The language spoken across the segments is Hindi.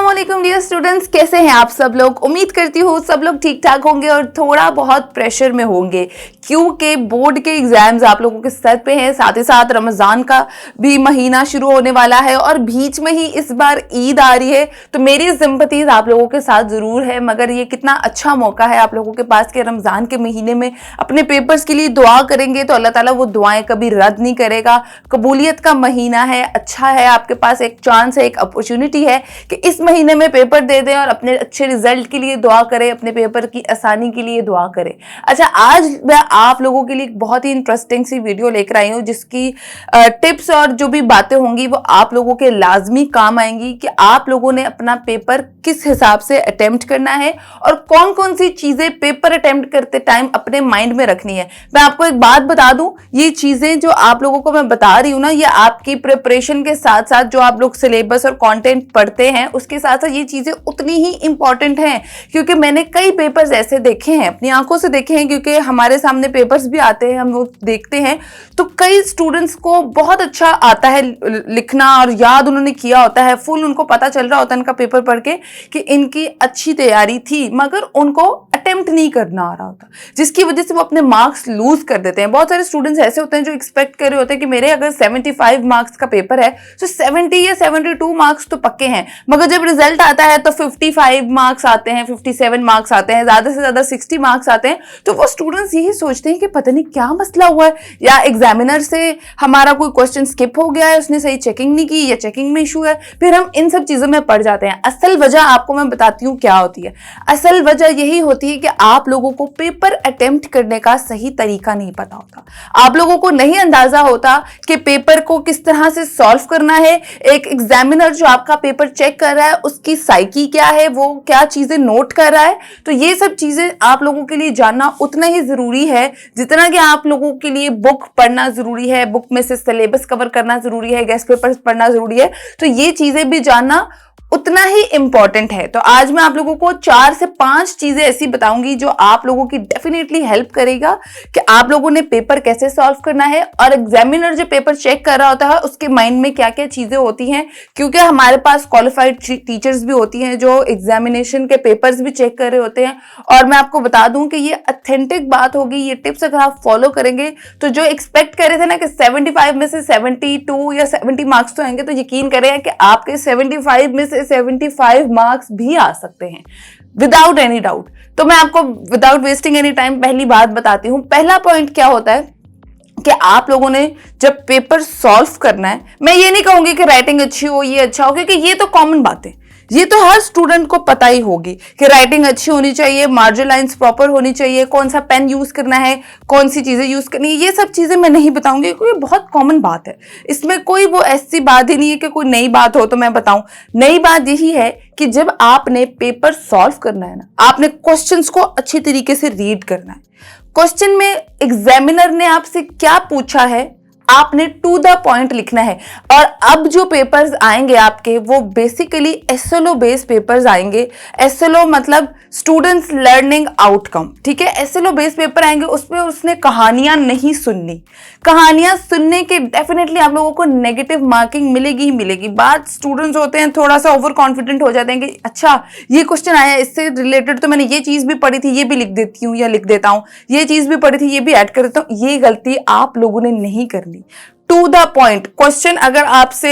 अस्सलाम वालेकुम डियर स्टूडेंट्स, कैसे हैं आप सब लोग। उम्मीद करती हूँ सब लोग ठीक ठाक होंगे और थोड़ा बहुत प्रेशर में होंगे क्योंकि बोर्ड के एग्जाम्स आप लोगों के सर पे हैं। साथ ही साथ रमज़ान का भी महीना शुरू होने वाला है और बीच में ही इस बार ईद आ रही है, तो मेरी सिंपैथीज आप लोगों के साथ ज़रूर है। मगर ये कितना अच्छा मौका है आप लोगों के पास कि रमज़ान के महीने में अपने पेपर्स के लिए दुआ करेंगे तो अल्लाह ताला वो दुआएं कभी रद्द नहीं करेगा। कबूलियत का महीना है, अच्छा है, आपके पास एक चांस है, एक अपॉर्चुनिटी है कि इस महीने में पेपर दे दें और अपने अच्छे रिजल्ट के लिए दुआ करें, अपने पेपर की आसानी के लिए दुआ करें। अच्छा, आज मैं आप लोगों के लिए बहुत ही इंटरेस्टिंग सी वीडियो लेकर आई हूँ जिसकी टिप्स और जो भी बातें होंगी वो आप लोगों के लाजमी काम आएंगी कि आप लोगों ने अपना पेपर किस हिसाब से अटेम्प्ट करना है और कौन कौन सी चीजें पेपर अटेम्प्ट करते टाइम अपने माइंड में रखनी है। मैं आपको एक बात बता दूं, ये चीजें जो आप लोगों को मैं बता रही हूँ ना, ये आपकी प्रिपरेशन के साथ साथ जो आप लोग सिलेबस और कंटेंट पढ़ते हैं उसके साथ साथ ये चीजें उतनी ही इंपॉर्टेंट हैं। क्योंकि मैंने कई पेपर्स ऐसे देखे हैं, अपनी आंखों से देखे हैं, क्योंकि हमारे सामने पेपर्स भी आते हैं, हम वो देखते हैं, तो कई स्टूडेंट्स को बहुत अच्छा आता है लिखना और याद उन्होंने किया होता है, फुल उनको पता चल रहा होता है इनका पेपर पढ़ के कि इनकी अच्छी तैयारी थी, मगर उनको अटेम्प्ट नहीं करना आ रहा होता, जिसकी वजह से वो अपने मार्क्स लूज कर देते हैं। बहुत सारे स्टूडेंट्स ऐसे होते हैं जो एक्सपेक्ट कर रहे होते हैं कि मेरे अगर 75 मार्क्स का पेपर है तो 70 या 72 मार्क्स तो पक्के हैं, मगर जब रिजल्ट आता है तो 55 मार्क्स आते हैं, 57 मार्क्स आते हैं, ज्यादा से ज्यादा 60 मार्क्स आते हैं। तो वो स्टूडेंट्स यही सोचते हैं कि पता नहीं क्या मसला हुआ है, या एग्जामिनर से हमारा कोई क्वेश्चन स्किप हो गया है, उसने सही चेकिंग नहीं की, या चेकिंग में इशू है, फिर हम इन सब चीजों में पड़ जाते हैं। असल वजह आपको मैं बताती हूँ क्या होती है। असल वजह यही होती है कि आप लोगों को पेपर अटेम्प्ट करने का सही तरीका नहीं पता होता, आप लोगों को नहीं अंदाजा होता कि पेपर को किस तरह से सॉल्व करना है। एक एग्जामिनर जो आपका पेपर चेक कर रहा है उसकी साइकी क्या है, वो क्या चीजें नोट कर रहा है, तो ये सब चीजें आप लोगों के लिए जानना उतना ही जरूरी है जितना कि आप लोगों के लिए बुक पढ़ना जरूरी है, बुक में से सिलेबस कवर करना जरूरी है, गेस्ट पेपर पढ़ना जरूरी है। तो ये चीजें भी जानना उतना ही इंपॉर्टेंट है। तो आज मैं आप लोगों को 4 से 5 चीजें ऐसी बताऊंगी जो आप लोगों की डेफिनेटली हेल्प करेगा कि आप लोगों ने पेपर कैसे सॉल्व करना है और एग्जामिनर जो पेपर चेक कर रहा होता है उसके माइंड में क्या क्या चीजें होती हैं। क्योंकि हमारे पास क्वालिफाइड टीचर्स भी होती हैं जो एग्जामिनेशन के पेपर्स भी चेक कर रहे होते हैं। और मैं आपको बता दूं कि ये ऑथेंटिक बात होगी, ये टिप्स अगर आप फॉलो करेंगे तो जो एक्सपेक्ट कर रहे थे ना कि 75 में से 72 या 70 मार्क्स तो आएंगे, तो यकीन करें कि आपके 75 में से 75 मार्क्स भी आ सकते हैं विदाउट एनी डाउट। तो मैं आपको विदाउट वेस्टिंग एनी टाइम पहली बात बताती हूं। पहला पॉइंट क्या होता है कि आप लोगों ने जब पेपर सॉल्व करना है, मैं ये नहीं कहूंगी कि राइटिंग अच्छी हो, ये अच्छा हो, क्योंकि ये तो कॉमन बात है, ये तो हर स्टूडेंट को पता ही होगी कि राइटिंग अच्छी होनी चाहिए, मार्जिन लाइंस प्रॉपर होनी चाहिए, कौन सा पेन यूज करना है, कौन सी चीजें यूज करनी है, ये सब चीजें मैं नहीं बताऊंगी क्योंकि बहुत कॉमन बात है। इसमें कोई वो ऐसी बात ही नहीं है कि कोई नई बात हो तो मैं बताऊं। नई बात यही है कि जब आपने पेपर सॉल्व करना है ना, आपने क्वेश्चंस को अच्छी तरीके से रीड करना है। क्वेश्चन में एग्जामिनर ने आपसे क्या पूछा है आपने टू द पॉइंट लिखना है। और अब जो पेपर्स आएंगे आपके वो बेसिकली एसएलओ बेस्ड पेपर्स आएंगे। एसएलओ मतलब स्टूडेंट्स लर्निंग आउटकम, ठीक है। एसएलओ बेस्ड पेपर आएंगे, उसमें उसने कहानियां नहीं सुननी। कहानियां सुनने के डेफिनेटली आप लोगों को नेगेटिव मार्किंग मिलेगी ही मिलेगी। बात स्टूडेंट्स होते हैं थोड़ा सा ओवर कॉन्फिडेंट हो जाते हैं कि अच्छा ये क्वेश्चन आया, इससे रिलेटेड तो मैंने ये चीज भी पढ़ी थी, ये भी लिख देती हूँ या लिख देता हूँ, ये चीज भी पढ़ी थी, ये भी ऐड कर देता हूँ। ये गलती आप लोगों ने नहीं करनी। टू द पॉइंट क्वेश्चन अगर आपसे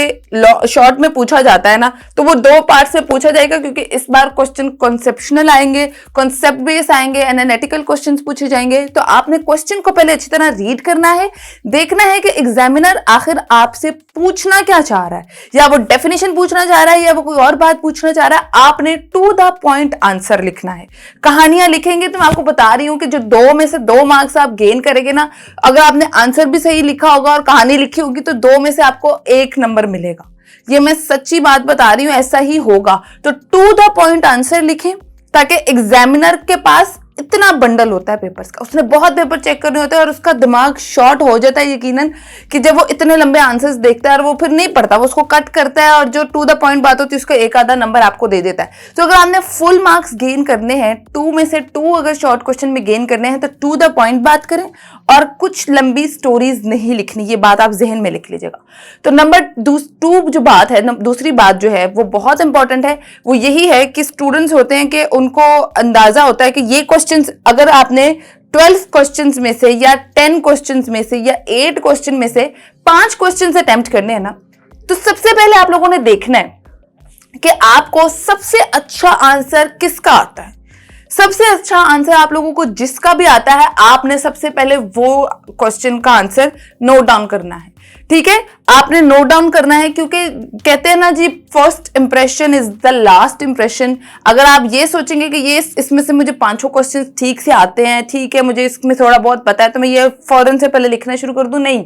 शॉर्ट में पूछा जाता है ना, तो वो 2 पार्ट में पूछा जाएगा, क्योंकि इस बार क्वेश्चन कॉन्सेप्शनल आएंगे, कॉन्सेप्ट बेस आएंगे, एनालिटिकल क्वेश्चंस पूछे जाएंगे। तो आपने क्वेश्चन को पहले अच्छी तरह रीड करना है, देखना है कि एग्जामिनर आखिर आपसे पूछना क्या चाह रहा है, या वो डेफिनेशन पूछना चाह रहा है या वो कोई और बात पूछना चाह रहा है। आपने टू द पॉइंट आंसर लिखना है। कहानियां लिखेंगे तो मैं आपको बता रही हूं कि जो 2 में से 2 मार्क्स आप गेन करेंगे ना, अगर आपने आंसर भी सही लिखा होगा और कहानी लिखी होगी तो 2 में से आपको 1 नंबर मिलेगा। ये मैं सच्ची बात बता रही हूं, ऐसा ही होगा। तो टू द पॉइंट आंसर लिखें ताकि एग्जामिनर के पास इतना बंडल होता है पेपर्स का, उसने बहुत पेपर चेक करने होते हैं और उसका दिमाग शॉर्ट हो जाता है यकीनन कि जब वो इतने लंबे आंसर्स देखता है और वो फिर नहीं पढ़ता, वो उसको कट करता है और जो टू द पॉइंट बात होती है उसका एक आधा नंबर आपको दे देता है। तो अगर आपने फुल मार्क्स गेन करने हैं, 2 में से 2 अगर शॉर्ट क्वेश्चन में गेन करने हैं तो टू द पॉइंट बात करें और कुछ लंबी स्टोरीज नहीं लिखनी, ये बात आप जहन में लिख लीजिएगा। तो नंबर 2 जो बात है, दूसरी बात जो है वो बहुत इंपॉर्टेंट है, वो यही है कि स्टूडेंट्स होते हैं कि उनको अंदाजा होता है कि ये क्वेश्चंस अगर आपने 12 क्वेश्चंस में से या 10 क्वेश्चंस में से या 8 क्वेश्चन में से 5 क्वेश्चंस अटेम्प्ट करने हैं ना, तो सबसे पहले आप लोगों ने देखना है कि आपको सबसे अच्छा आंसर किसका आता है। सबसे अच्छा आंसर आप लोगों को जिसका भी आता है, आपने सबसे पहले वो क्वेश्चन का आंसर नोट डाउन करना है। ठीक है, आपने नोट डाउन करना है, क्योंकि कहते हैं ना जी, first impression is the last impression. अगर आप ये सोचेंगे कि ये इसमें से मुझे 5 क्वेश्चन ठीक से आते हैं, ठीक है, मुझे इसमें थोड़ा बहुत पता है, तो मैं ये फौरन से पहले लिखना शुरू कर दूं, नहीं,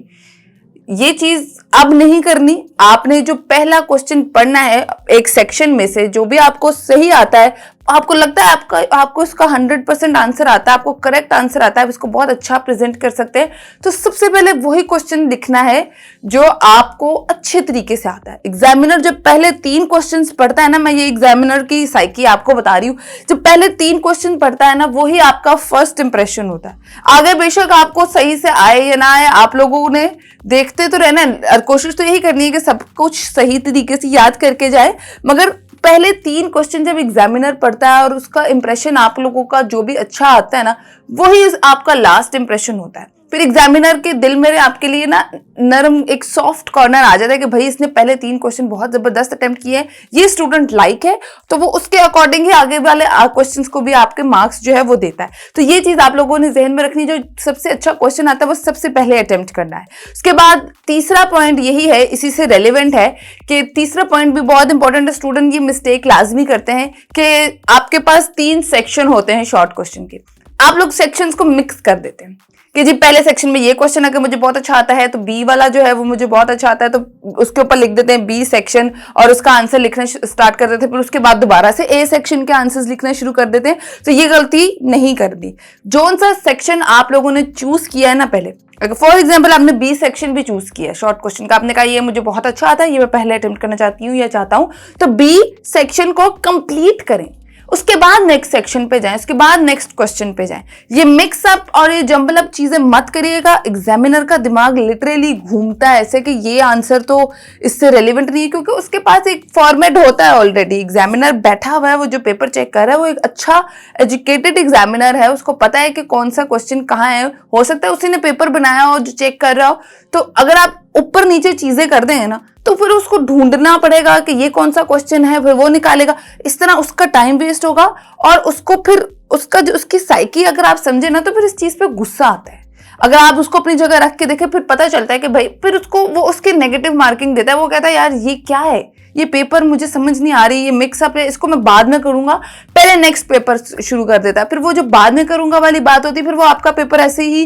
ये चीज अब नहीं करनी। आपने जो पहला क्वेश्चन पढ़ना है एक सेक्शन में से, जो भी आपको सही आता है, आपको लगता है आपको इसका 100% आंसर आता है, आपको करेक्ट आंसर आता है, इसको बहुत अच्छा प्रेजेंट कर सकते हैं, तो सबसे पहले वही क्वेश्चन लिखना है जो आपको अच्छे तरीके से आता है। एग्जामिनर जब पहले 3 क्वेश्चंस पढ़ता है ना, मैं ये एग्जामिनर की साइकी आपको बता रही हूँ, जब पहले 3 क्वेश्चन पढ़ता है ना, वही आपका फर्स्ट इंप्रेशन होता है। आगे बेशक आपको सही से आए या ना आए, आप लोगों ने देखते तो रहना है, कोशिश तो यही करनी है कि सब कुछ सही तरीके से याद करके जाए, मगर पहले 3 क्वेश्चन जब एग्जामिनर पढ़ता है और उसका इंप्रेशन आप लोगों का जो भी अच्छा आता है ना, वही आपका लास्ट इंप्रेशन होता है। फिर एग्जामिनर के दिल में आपके लिए ना नरम एक सॉफ्ट कॉर्नर आ जाता है कि भाई इसने पहले 3 क्वेश्चन बहुत जबरदस्त अटेम्प्ट किए हैं, ये स्टूडेंट लाइक है, तो वो उसके अकॉर्डिंग ही आगे वाले क्वेश्चंस को भी आपके मार्क्स जो है वो देता है। तो ये चीज आप लोगों ने जहन में रखनी, जो सबसे अच्छा क्वेश्चन आता है वो सबसे पहले अटेम्प्ट करना है। उसके बाद तीसरा पॉइंट यही है, इसी से रेलिवेंट है कि तीसरा पॉइंट भी बहुत इंपॉर्टेंट है। स्टूडेंट ये मिस्टेक लाजमी करते हैं कि आपके पास 3 सेक्शन होते हैं शॉर्ट क्वेश्चन के, आप लोग सेक्शंस को मिक्स कर देते हैं कि जी पहले सेक्शन में ये क्वेश्चन अगर मुझे बहुत अच्छा आता है तो बी वाला जो है वो मुझे बहुत अच्छा आता है, तो उसके ऊपर लिख देते हैं बी सेक्शन और उसका आंसर लिखना स्टार्ट कर देते हैं, फिर उसके बाद दोबारा से ए सेक्शन के आंसर्स लिखना शुरू कर देते हैं। तो ये गलती नहीं करनी। जो सा सेक्शन आप लोगों ने चूज किया है ना, पहले अगर फॉर एग्जाम्पल आपने बी सेक्शन भी चूज किया शॉर्ट क्वेश्चन का, आपने कहा ये मुझे बहुत अच्छा आता है, ये मैं पहले अटेम्प्ट करना चाहती हूँ या चाहता हूँ, तो बी सेक्शन को कंप्लीट करें, उसके बाद नेक्स्ट सेक्शन पे जाएं, उसके बाद नेक्स्ट क्वेश्चन पे जाएं। ये मिक्स अप और ये जंबल अप चीजें मत करिएगा। एग्जामिनर का दिमाग लिटरली घूमता है ऐसे कि ये आंसर तो इससे रेलिवेंट नहीं है, क्योंकि उसके पास एक फॉर्मेट होता है ऑलरेडी। एग्जामिनर बैठा हुआ है, वो जो पेपर चेक कर रहा है वो एक अच्छा एजुकेटेड एग्जामिनर है, उसको पता है कि कौन सा क्वेश्चन कहाँ है। हो सकता है उसी ने पेपर बनाया हो जो चेक कर रहा हो, तो अगर आप ऊपर नीचे चीजें कर देंगे ना, तो फिर उसको ढूंढना पड़ेगा कि ये कौन सा क्वेश्चन है, फिर वो निकालेगा, इस तरह उसका टाइम वेस्ट होगा और उसको फिर उसका जो उसकी साइकी अगर आप समझे ना, तो फिर इस चीज पे गुस्सा आता है। अगर आप उसको अपनी जगह रख के देखें, फिर पता चलता है कि भाई फिर उसको वो उसकी नेगेटिव मार्किंग देता है, वो कहता है यार ये क्या है, ये पेपर मुझे समझ नहीं आ रही, ये मिक्सअप है, इसको मैं बाद में करूंगा, पहले नेक्स्ट पेपर शुरू कर देता है। फिर वो जो बाद में करूंगा वाली बात होती है, फिर वो आपका पेपर ऐसे ही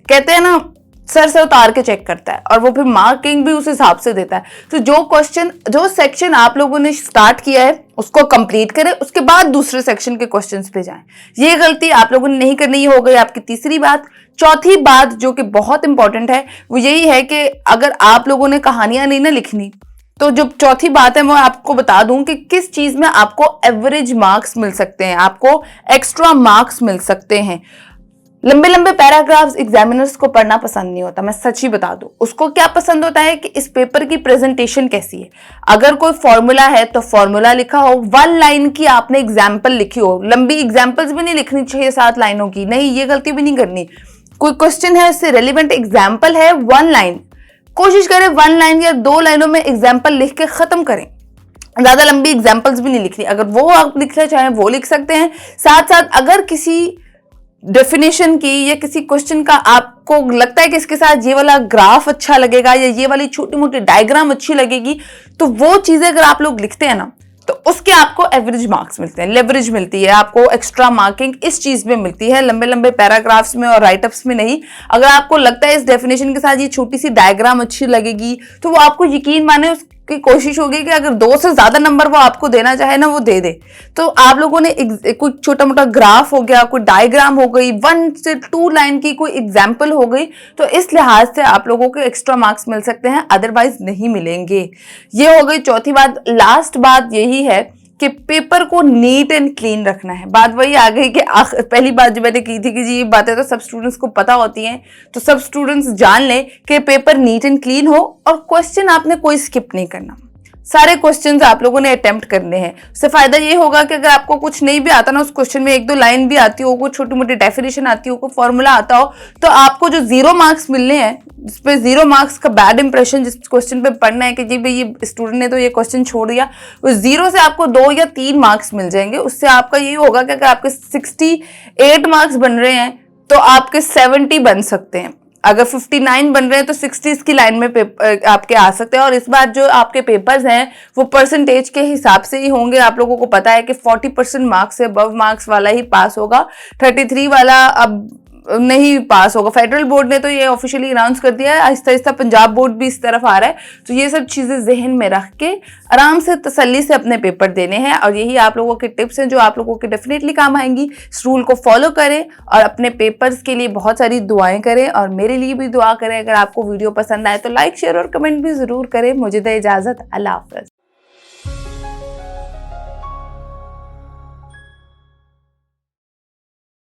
कहते हैं ना सर से उतार के चेक करता है और वो फिर मार्किंग भी उस हिसाब से देता है। तो जो सेक्शन आप लोगों ने स्टार्ट किया है उसको कंप्लीट करें, उसके बाद दूसरे सेक्शन के क्वेश्चंस पे जाएं। ये गलती आप लोगों ने नहीं करनी। हो गई आपकी तीसरी बात। चौथी बात जो कि बहुत इंपॉर्टेंट है वो यही है कि अगर आप लोगों ने कहानियां नहीं ना लिखनी, तो जो चौथी बात है वो आपको बता दूं कि किस चीज में आपको एवरेज मार्क्स मिल सकते हैं, आपको एक्स्ट्रा मार्क्स मिल सकते हैं। लंबे लंबे पैराग्राफ्स एग्जामिनर्स को पढ़ना पसंद नहीं होता, मैं सच ही बता दूं। उसको क्या पसंद होता है कि इस पेपर की प्रेजेंटेशन कैसी है। अगर कोई फॉर्मूला है तो फॉर्मूला लिखा हो, 1 लाइन की आपने एग्जाम्पल लिखी हो, लंबी एग्जाम्पल्स भी नहीं लिखनी 6-7 लाइनों की, नहीं, ये गलती भी नहीं करनी। कोई क्वेश्चन है, उससे रेलिवेंट एग्जाम्पल है, 1 लाइन, कोशिश करें 1 लाइन या 2 लाइनों में एग्जाम्पल लिख के खत्म करें। ज्यादा लंबी एग्जाम्पल्स भी नहीं लिखनी, अगर वो आप लिखना चाहें वो लिख सकते हैं। साथ साथ अगर किसी डेफिनेशन की या किसी क्वेश्चन का आपको लगता है कि इसके साथ ये वाला ग्राफ अच्छा लगेगा या ये वाली छोटी मोटी डायग्राम अच्छी लगेगी, तो वो चीजें अगर आप लोग लिखते हैं ना, तो उसके आपको एवरेज मार्क्स मिलते हैं, लेवरेज मिलती है, आपको एक्स्ट्रा मार्किंग इस चीज में मिलती है, लंबे लंबे पैराग्राफ्स में और राइटअप्स में नहीं। अगर आपको लगता है इस डेफिनेशन के साथ ये छोटी सी डायग्राम अच्छी लगेगी, तो वो आपको यकीन माने की कोशिश होगी कि अगर 2 से ज्यादा नंबर वो आपको देना चाहे ना, वो दे दे। तो आप लोगों ने कोई छोटा मोटा ग्राफ हो गया, कोई डायग्राम हो गई, 1 से 2 लाइन की कोई एग्जाम्पल हो गई, तो इस लिहाज से आप लोगों को एक्स्ट्रा मार्क्स मिल सकते हैं, अदरवाइज नहीं मिलेंगे। ये हो गई चौथी बात। लास्ट बात यही है कि पेपर को नीट एंड क्लीन रखना है। बात वही आ गई कि पहली बात जो मैंने की थी कि जी ये बातें तो सब स्टूडेंट्स को पता होती हैं, तो सब स्टूडेंट्स जान लें कि पेपर नीट एंड क्लीन हो और क्वेश्चन आपने कोई स्किप नहीं करना, सारे क्वेश्चंस आप लोगों ने अटेम्प्ट करने हैं। उससे फायदा ये होगा कि अगर आपको कुछ नहीं भी आता ना, उस क्वेश्चन में 1-2 लाइन भी आती हो, कोई छोटी मोटी डेफिनेशन आती हो, कोई फॉर्मूला आता हो, तो आपको जो 0 मार्क्स मिलने हैं, जिस पे 0 मार्क्स का बैड इंप्रेशन जिस क्वेश्चन पे पढ़ना है कि जी भाई ये स्टूडेंट ने तो ये क्वेश्चन छोड़ दिया, उस 0 से आपको 2 या 3 मार्क्स मिल जाएंगे। उससे आपका ये होगा कि अगर आपके 68 मार्क्स बन रहे हैं तो आपके 70 बन सकते हैं। अगर 59 बन रहे हैं तो 60 की लाइन में आपके आ सकते हैं। और इस बार जो आपके पेपर्स हैं वो परसेंटेज के हिसाब से ही होंगे। आप लोगों को पता है कि 40% मार्क्स से अबव मार्क्स वाला ही पास होगा, 33 वाला अब नहीं पास होगा। फेडरल बोर्ड ने तो ये ऑफिशियली अनाउंस कर दिया है, आहिस्ता आहिस्ता पंजाब बोर्ड भी इस तरफ आ रहा है। तो ये सब चीजें जहन में रख के आराम से तसल्ली से अपने पेपर देने हैं, और यही आप लोगों के टिप्स हैं जो आप लोगों के डेफिनेटली काम आएंगी। इस रूल को फॉलो करें और अपने पेपर्स के लिए बहुत सारी दुआएं करें, और मेरे लिए भी दुआ करें। अगर आपको वीडियो पसंद आए तो लाइक, शेयर और कमेंट भी जरूर करें। मुझे दे इजाजत, अल्लाह हाफ़िज़।